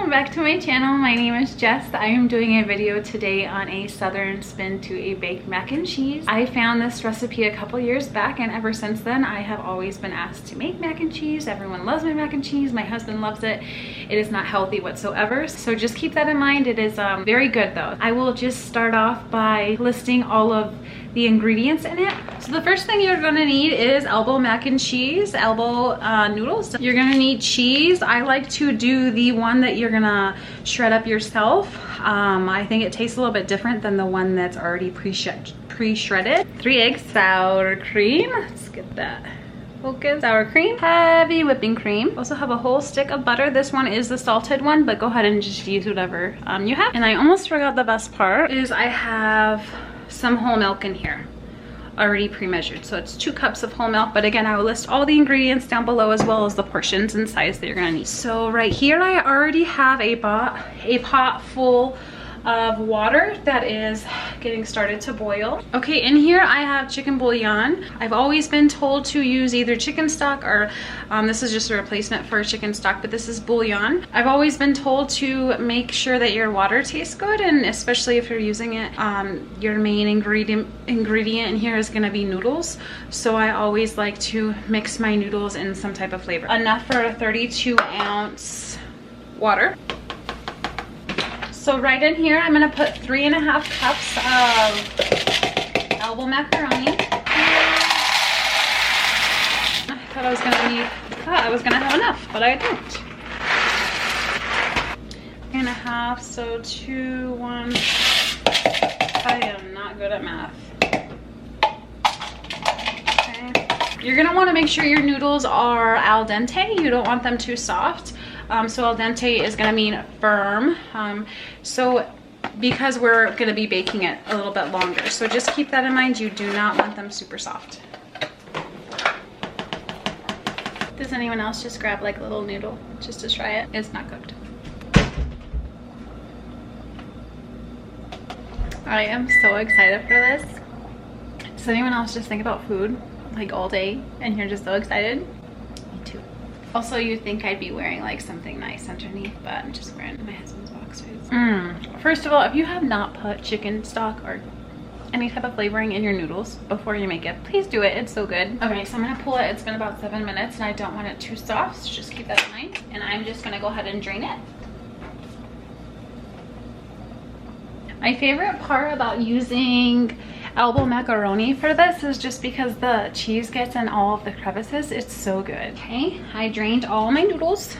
welcome back to my channel. My name is Jess. I am doing a video today on a southern spin to a baked mac and cheese. I found this recipe a couple years back, and ever since then I have always been asked to make mac and cheese. Everyone loves my mac and cheese. My husband loves it. It is not healthy whatsoever, so just keep that in mind. It is very good though. I will just start off by listing all of the ingredients in it. So the first thing you're gonna need is elbow mac and cheese, elbow noodles. You're gonna need cheese. I like to do the one that you're gonna shred up yourself. I think it tastes a little bit different than the one that's already pre-shredded. 3 eggs, sour cream. Let's get that focus. Sour cream, heavy whipping cream. Also have a whole stick of butter. This one is the salted one, but go ahead and just use whatever you have. And I almost forgot the best part is I have some whole milk in here already pre-measured, so it's 2 cups of whole milk. But again, I will list all the ingredients down below as well as the portions and size that you're gonna need. So right here I already have a pot full of water that is getting started to boil. Okay, in here I have chicken bouillon. I've always been told to use either chicken stock or this is just a replacement for chicken stock, but this is bouillon. I've always been told to make sure that your water tastes good, and especially if you're using it, your main ingredient in here is gonna be noodles. So I always like to mix my noodles in some type of flavor. Enough for a 32-ounce water. So right in here, I'm gonna put 3.5 cups of elbow macaroni. I thought I was gonna have enough, but I don't. 3.5, so 2, 1. I am not good at math. Okay. You're gonna wanna make sure your noodles are al dente. You don't want them too soft. So al dente is gonna mean firm. So because we're gonna be baking it a little bit longer. So just keep that in mind. You do not want them super soft. Does anyone else just grab like a little noodle just to try it? It's not cooked. I am so excited for this. Does anyone else just think about food like all day and you're just so excited? Me too. Also, you'd think I'd be wearing like something nice underneath, but I'm just wearing my husband's boxers. First of all, if you have not put chicken stock or any type of flavoring in your noodles before you make it, please do it. It's so good. Okay, so I'm gonna pull it. It's been about 7 minutes and I don't want it too soft, so just keep that in mind. And I'm just gonna go ahead and drain it. My favorite part about using elbow macaroni for this is just because the cheese gets in all of the crevices. It's so good. Okay, I drained all my noodles.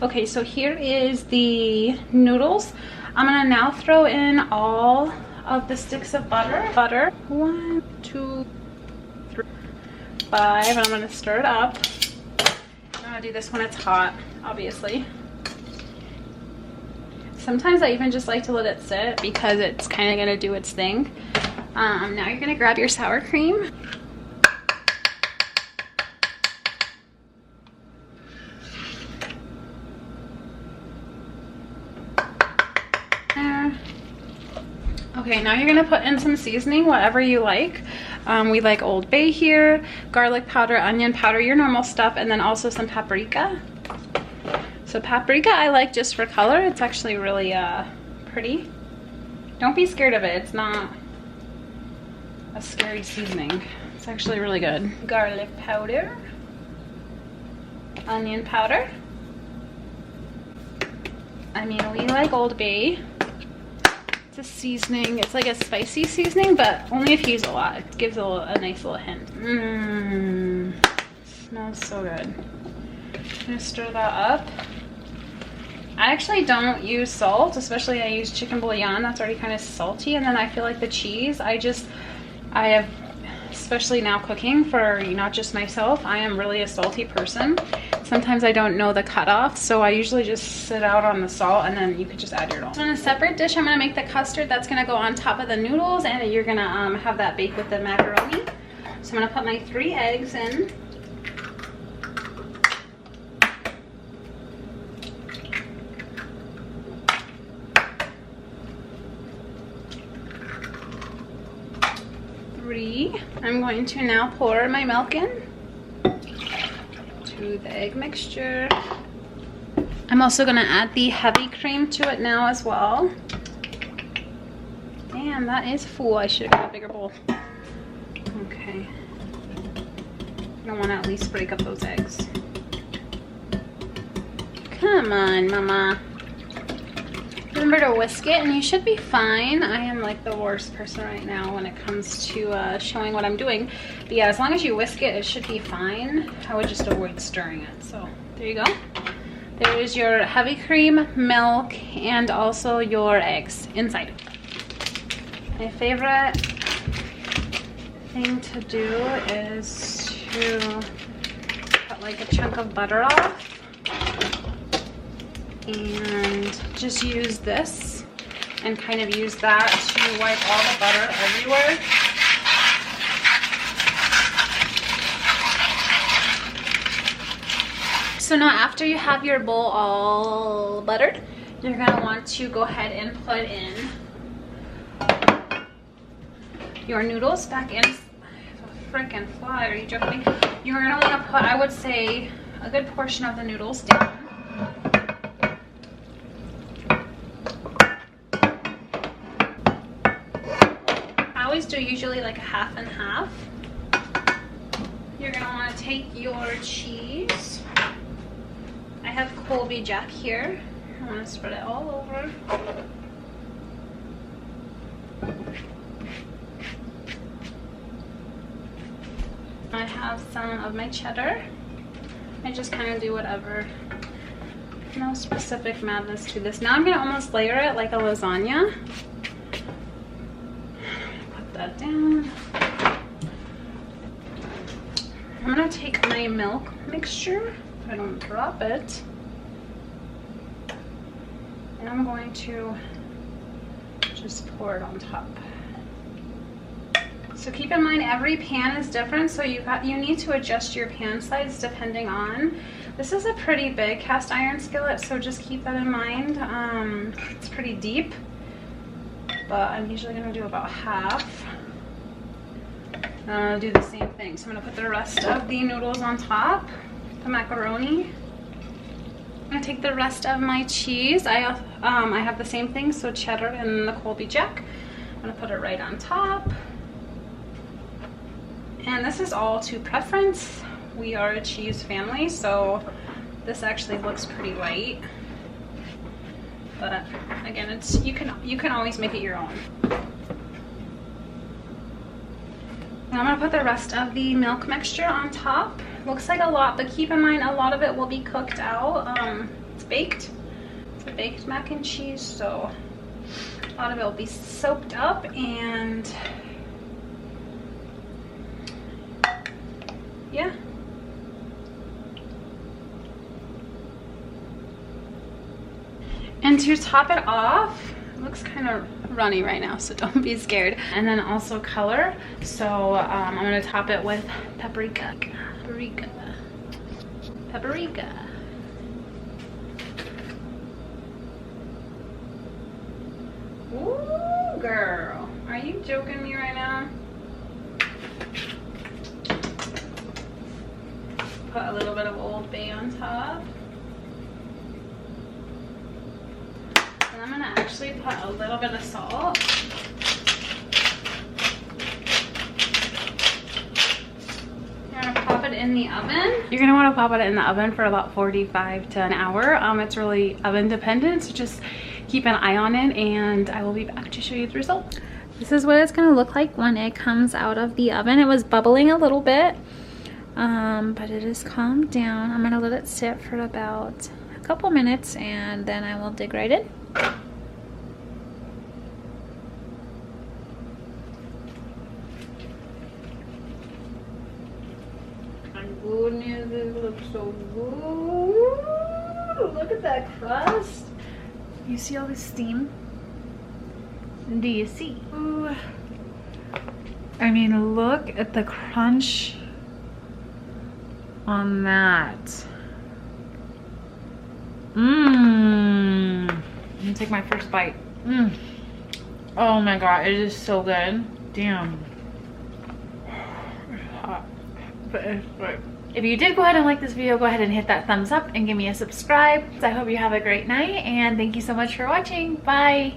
Okay, so here is the noodles. I'm gonna now throw in all of the sticks of butter. 1, 2, 3, 5, and I'm gonna stir it up. I'm gonna do this when it's hot, obviously. Sometimes I even just like to let it sit because it's kind of gonna do its thing. Now you're gonna grab your sour cream. There. Okay, now you're gonna put in some seasoning, whatever you like. We like Old Bay here, garlic powder, onion powder, your normal stuff, and then also some paprika. So paprika I like just for color. It's actually really pretty. Don't be scared of it. It's not a scary seasoning. It's actually really good. Garlic powder, onion powder. I mean, we like Old Bay. It's a seasoning. It's like a spicy seasoning, but only if you use a lot. It gives a nice little hint. Smells so good. I'm gonna stir that up. I actually don't use salt, especially I use chicken bouillon. That's already kind of salty. And then I feel like the cheese, I have, especially now cooking for not just myself, I am really a salty person. Sometimes I don't know the cutoff, so I usually just sit out on the salt and then you could just add your own. So in a separate dish, I'm gonna make the custard that's gonna go on top of the noodles, and you're gonna have that baked with the macaroni. So I'm gonna put my 3 eggs in. I'm going to now pour my milk in to the egg mixture. I'm also gonna add the heavy cream to it now as well. Damn, that is full. I should have got a bigger bowl. Okay. I want to at least break up those eggs. Come on, mama. Remember to whisk it and you should be fine. I am like the worst person right now when it comes to showing what I'm doing. But yeah, as long as you whisk it, it should be fine. I would just avoid stirring it. So there you go. There is your heavy cream, milk, and also your eggs inside. My favorite thing to do is to cut like a chunk of butter off and just use this and kind of use that to wipe all the butter everywhere. So now after you have your bowl all buttered, you're gonna want to go ahead and put in your noodles back in. I have a freaking fly, are you joking? You're gonna wanna put, I would say, a good portion of the noodles down. I always do usually like a half and half. You're gonna wanna take your cheese. I have Colby Jack here. I wanna spread it all over. I have some of my cheddar. I just kind of do whatever. No specific madness to this. Now I'm gonna almost layer it like a lasagna. Put that down. I'm gonna take my milk mixture, so I don't drop it. And I'm going to just pour it on top. So keep in mind every pan is different, so you need to adjust your pan size depending on. This is a pretty big cast iron skillet, so just keep that in mind. It's pretty deep, but I'm usually gonna do about half. And I'm gonna do the same thing. So I'm gonna put the rest of the noodles on top, the macaroni. I'm gonna take the rest of my cheese. I have the same thing, so cheddar and the Colby Jack. I'm gonna put it right on top. And this is all to preference. We are a cheese family, so this actually looks pretty light. But again, it's you can always make it your own. Now I'm gonna put the rest of the milk mixture on top. Looks like a lot, but keep in mind a lot of it will be cooked out. It's baked. It's a baked mac and cheese, so a lot of it will be soaked up and yeah. And to top it off, it looks kind of runny right now, so don't be scared. And then also color. So I'm gonna top it with paprika. Paprika. Paprika. Ooh, girl. Are you joking me right now? Put a little bit of Old Bay on top. And I'm gonna actually put a little bit of salt. You're gonna pop it in the oven. You're gonna wanna pop it in the oven for about 45 to an hour. It's really oven dependent, so just keep an eye on it and I will be back to show you the result. This is what it's gonna look like when it comes out of the oven. It was bubbling a little bit. But it is calmed down. I'm gonna let it sit for about a couple minutes and then I will dig right in. My goodness, this looks so good. Look at that crust. You see all this steam? Do you see? Ooh. I mean, look at the crunch on that. Mmm. Let me take my first bite. Mmm. Oh my god, it is so good. Damn. It's hot. But it's good. If you did go ahead and like this video, go ahead and hit that thumbs up and give me a subscribe. So I hope you have a great night, and thank you so much for watching. Bye.